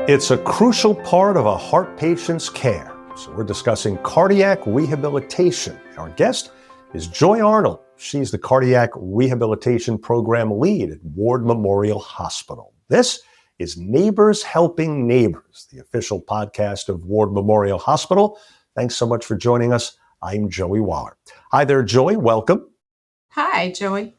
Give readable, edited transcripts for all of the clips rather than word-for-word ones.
It's a crucial part of a heart patient's care. So we're discussing cardiac rehabilitation. Our guest is Joy Arnold. She's the cardiac rehabilitation program lead at Ward Memorial Hospital. This is Neighbors Helping Neighbors, the official podcast of Ward Memorial Hospital. Thanks so much for joining us. I'm Joey Waller. Hi there, Joy. Welcome. Hi, Joey.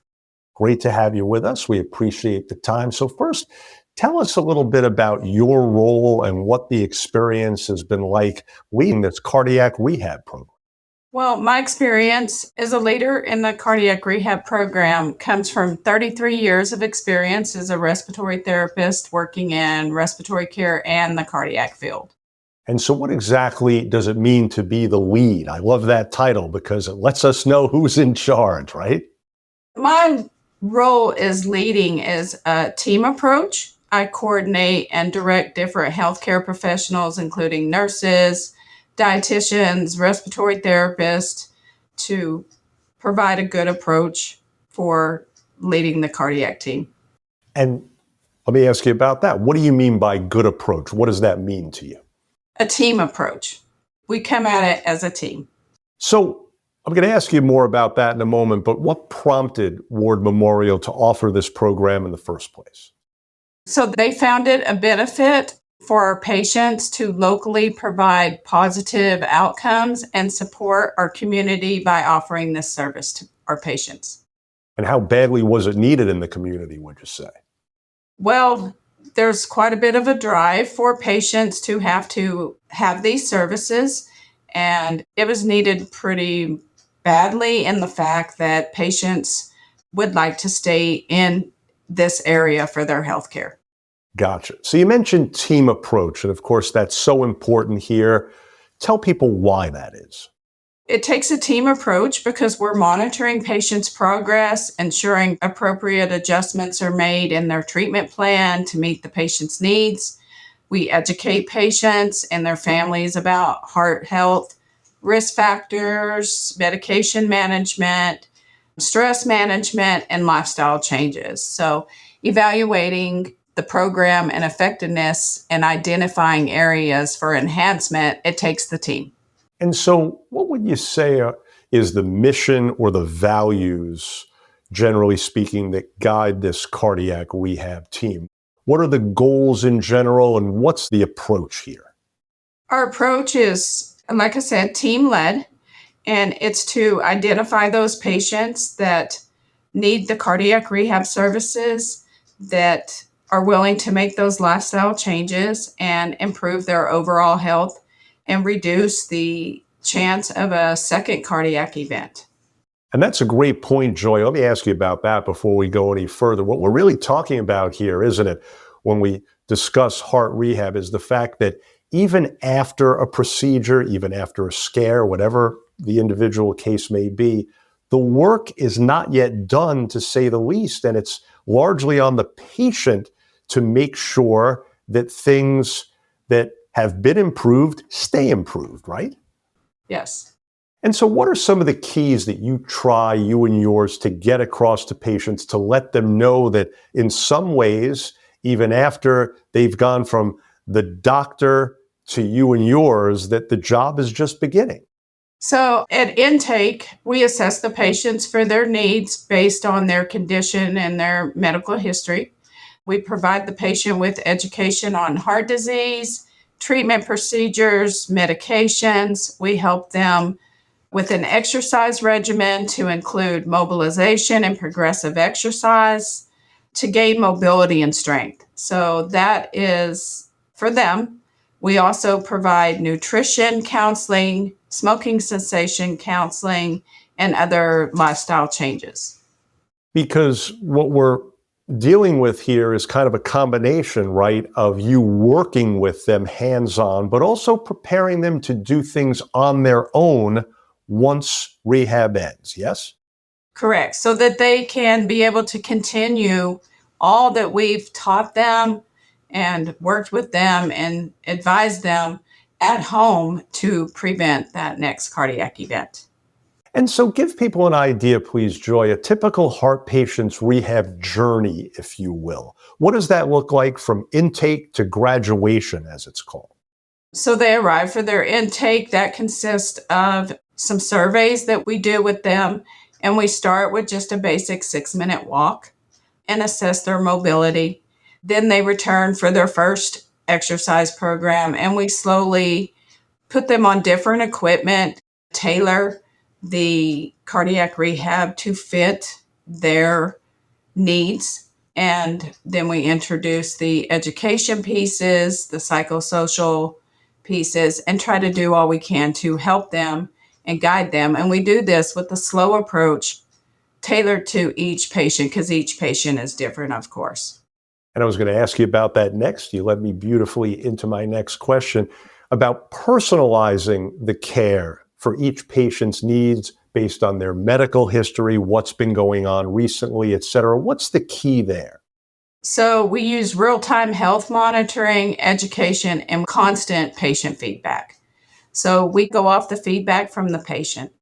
Great to have you with us. We appreciate the time. So first, tell us a little bit about your role and what the experience has been like leading this cardiac rehab program. Well, my experience as a leader in the cardiac rehab program comes from 33 years of experience as a respiratory therapist working in respiratory care and the cardiac field. And so what exactly does it mean to be the lead? I love that title because it lets us know who's in charge, right? My role as leading is a team approach. I coordinate and direct different healthcare professionals, including nurses, dietitians, respiratory therapists, to provide a good approach for leading the cardiac team. And let me ask you about that. What do you mean by good approach? What does that mean to you? A team approach. We come at it as a team. So I'm going to ask you more about that in a moment, but what prompted Ward Memorial to offer this program in the first place? So they found it a benefit for our patients to locally provide positive outcomes and support our community by offering this service to our patients. And how badly was it needed in the community, would you say? Well, there's quite a bit of a drive for patients to have these services, and it was needed pretty badly in the fact that patients would like to stay in this area for their health care. Gotcha. So you mentioned team approach, and of course that's so important here. Tell people why that is. It takes a team approach because we're monitoring patients' progress, ensuring appropriate adjustments are made in their treatment plan to meet the patient's needs. We educate patients and their families about heart health, risk factors, medication management, stress management, and lifestyle changes. So evaluating the program and effectiveness and identifying areas for enhancement, it takes the team. And so what would you say is the mission or the values, generally speaking, that guide this cardiac rehab team? What are the goals in general, and what's the approach here? Our approach is, like I said, team-led, and it's to identify those patients that need the cardiac rehab services, that are willing to make those lifestyle changes and improve their overall health and reduce the chance of a second cardiac event. And that's a great point, Joy. Let me ask you about that before we go any further. What we're really talking about here, isn't it, when we discuss heart rehab, is the fact that even after a procedure, even after a scare, whatever the individual case may be, the work is not yet done, to say the least, and it's largely on the patient to make sure that things that have been improved stay improved, right? Yes. And so what are some of the keys that you and yours, to get across to patients to let them know that in some ways, even after they've gone from the doctor to you and yours, that the job is just beginning? So at intake, we assess the patients for their needs based on their condition and their medical history. We provide the patient with education on heart disease, treatment procedures, medications. We help them with an exercise regimen to include mobilization and progressive exercise to gain mobility and strength. So that is for them. We also provide nutrition counseling, smoking cessation counseling, and other lifestyle changes. Because what we're dealing with here is kind of a combination, right, of you working with them hands-on, but also preparing them to do things on their own once rehab ends, yes? Correct. So that they can be able to continue all that we've taught them and worked with them and advised them at home to prevent that next cardiac event. And so give people an idea, please, Joy, a typical heart patient's rehab journey, if you will. What does that look like from intake to graduation, as it's called? So they arrive for their intake. That consists of some surveys that we do with them. And we start with just a basic 6-minute walk and assess their mobility. Then they return for their first exercise program, and we slowly put them on different equipment, tailor the cardiac rehab to fit their needs. And then we introduce the education pieces, the psychosocial pieces, and try to do all we can to help them and guide them. And we do this with a slow approach tailored to each patient because each patient is different, of course. And I was going to ask you about that next. You led me beautifully into my next question about personalizing the care for each patient's needs based on their medical history, what's been going on recently, et cetera. What's the key there? So we use real-time health monitoring, education, and constant patient feedback. So we go off the feedback from the patient.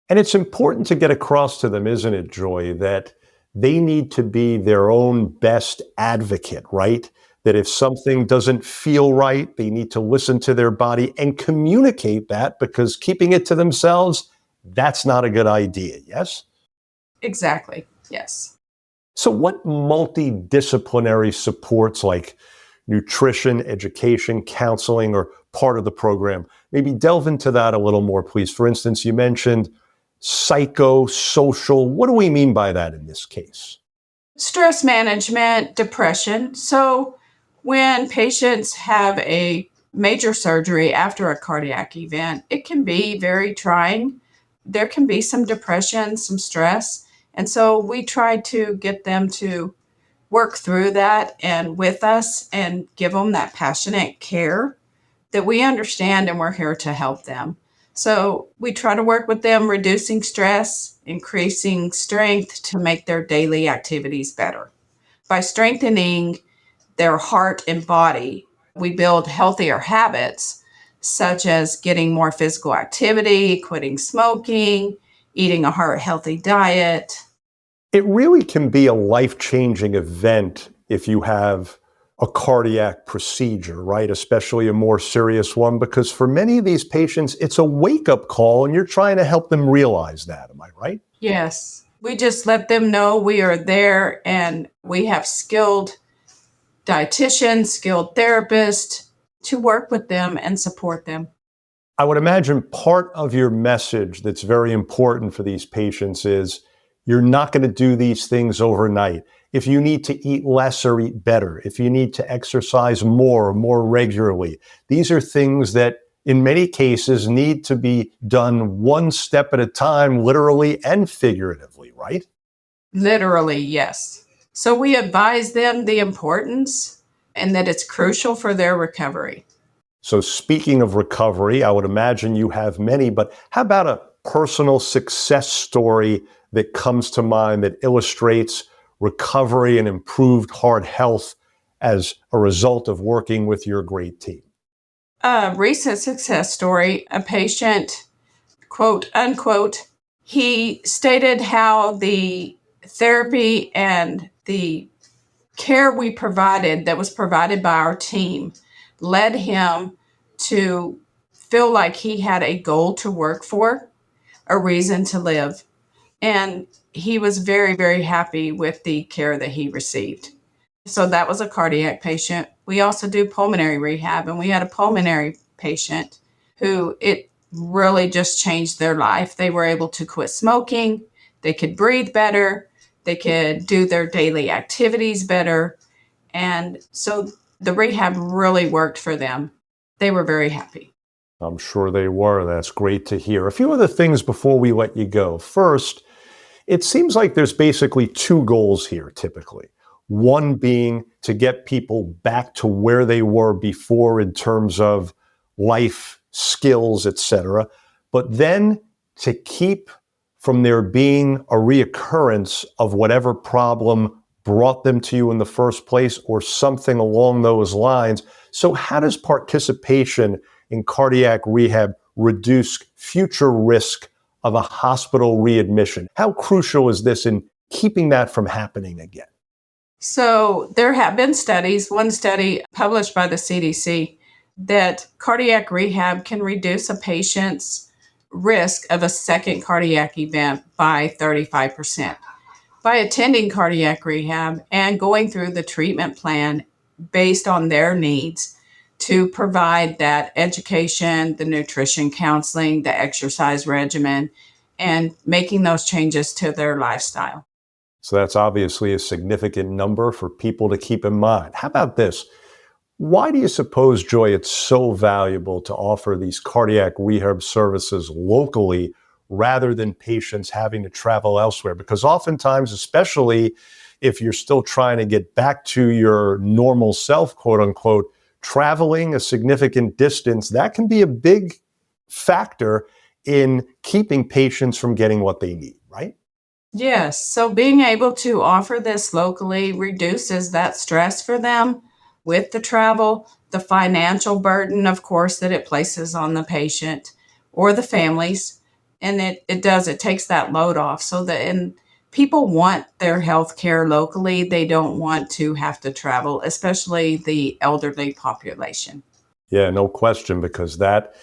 And it's important to get across to them, isn't it, Joy, that they need to be their own best advocate, right? That if something doesn't feel right, they need to listen to their body and communicate that, because keeping it to themselves, that's not a good idea, yes? Exactly, yes. So what multidisciplinary supports like nutrition, education, counseling are part of the program? Maybe delve into that a little more, please. For instance, you mentioned psychosocial. What do we mean by that in this case? Stress management, depression. So when patients have a major surgery after a cardiac event, it can be very trying. There can be some depression, some stress. And so we try to get them to work through that and with us and give them that passionate care that we understand and we're here to help them. So we try to work with them, reducing stress, increasing strength to make their daily activities better. By strengthening their heart and body, we build healthier habits, such as getting more physical activity, quitting smoking, eating a heart healthy diet. It really can be a life-changing event if you have a cardiac procedure, right? Especially a more serious one, because for many of these patients, it's a wake-up call and you're trying to help them realize that. Am I right? Yes, we just let them know we are there and we have skilled dietitians, skilled therapists to work with them and support them. I would imagine part of your message that's very important for these patients is you're not going to do these things overnight. If you need to eat less or eat better, if you need to exercise more or more regularly, these are things that in many cases need to be done one step at a time, literally and figuratively, right? Literally, yes. So we advise them the importance and that it's crucial for their recovery. So speaking of recovery, I would imagine you have many, but how about a personal success story that comes to mind that illustrates recovery and improved heart health as a result of working with your great team? A recent success story, a patient, quote unquote, he stated how the therapy and the care we provided that was provided by our team led him to feel like he had a goal to work for, a reason to live. And he was very, very happy with the care that he received. So that was a cardiac patient. We also do pulmonary rehab, and we had a pulmonary patient who it really just changed their life. They were able to quit smoking, they could breathe better, they could do their daily activities better. And so the rehab really worked for them. They were very happy. I'm sure they were. That's great to hear. A few other things before we let you go. First, it seems like there's basically two goals here typically. One being to get people back to where they were before in terms of life skills, etc. But then to keep from there being a reoccurrence of whatever problem brought them to you in the first place or something along those lines. So how does participation in cardiac rehab reduce future risk of a hospital readmission? How crucial is this in keeping that from happening again? So there have been studies, one study published by the CDC, that cardiac rehab can reduce a patient's risk of a second cardiac event by 35%. By attending cardiac rehab and going through the treatment plan based on their needs to provide that education, the nutrition counseling, the exercise regimen, and making those changes to their lifestyle. So that's obviously a significant number for people to keep in mind. How about this? Why do you suppose, Joy, it's so valuable to offer these cardiac rehab services locally rather than patients having to travel elsewhere? Because oftentimes, especially if you're still trying to get back to your normal self, quote unquote, traveling a significant distance, that can be a big factor in keeping patients from getting what they need, right? Yes, so being able to offer this locally reduces that stress for them with the travel, the financial burden, of course, that it places on the patient or the families. And it takes that load off and people want their health care locally. They don't want to have to travel, especially the elderly population. Yeah, no question, because that,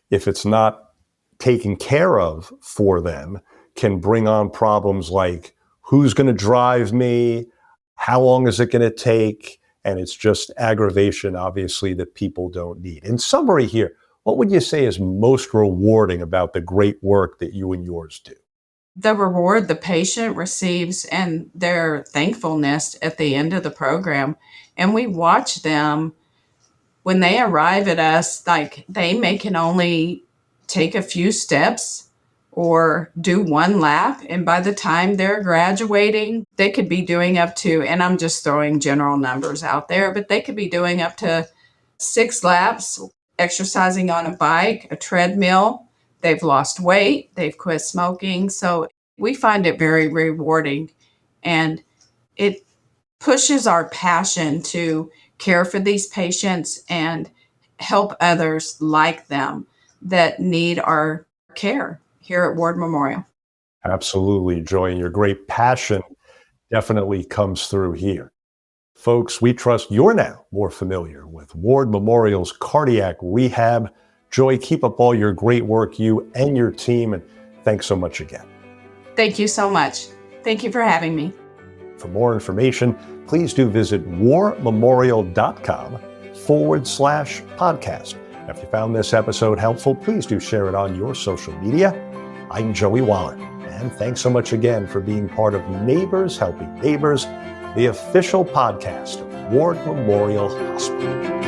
if it's not taken care of for them, can bring on problems like who's going to drive me, how long is it going to take, and it's just aggravation, obviously, that people don't need. In summary here, what would you say is most rewarding about the great work that you and yours do? The reward the patient receives and their thankfulness at the end of the program. And we watch them when they arrive at us, like they can only take a few steps or do one lap. And by the time they're graduating, they could be doing up to, and I'm just throwing general numbers out there, but they could be doing up to 6 laps, exercising on a bike, a treadmill. They've lost weight, they've quit smoking. So we find it very rewarding. And it pushes our passion to care for these patients and help others like them that need our care here at Ward Memorial. Absolutely, Joy, and your great passion definitely comes through here. Folks, we trust you're now more familiar with Ward Memorial's cardiac rehab. Joy, keep up all your great work, you and your team, and thanks so much again. Thank you so much. Thank you for having me. For more information, please do visit warmemorial.com/podcast. If you found this episode helpful, please do share it on your social media. I'm Joey Wallen, and thanks so much again for being part of Neighbors Helping Neighbors, the official podcast of Ward Memorial Hospital.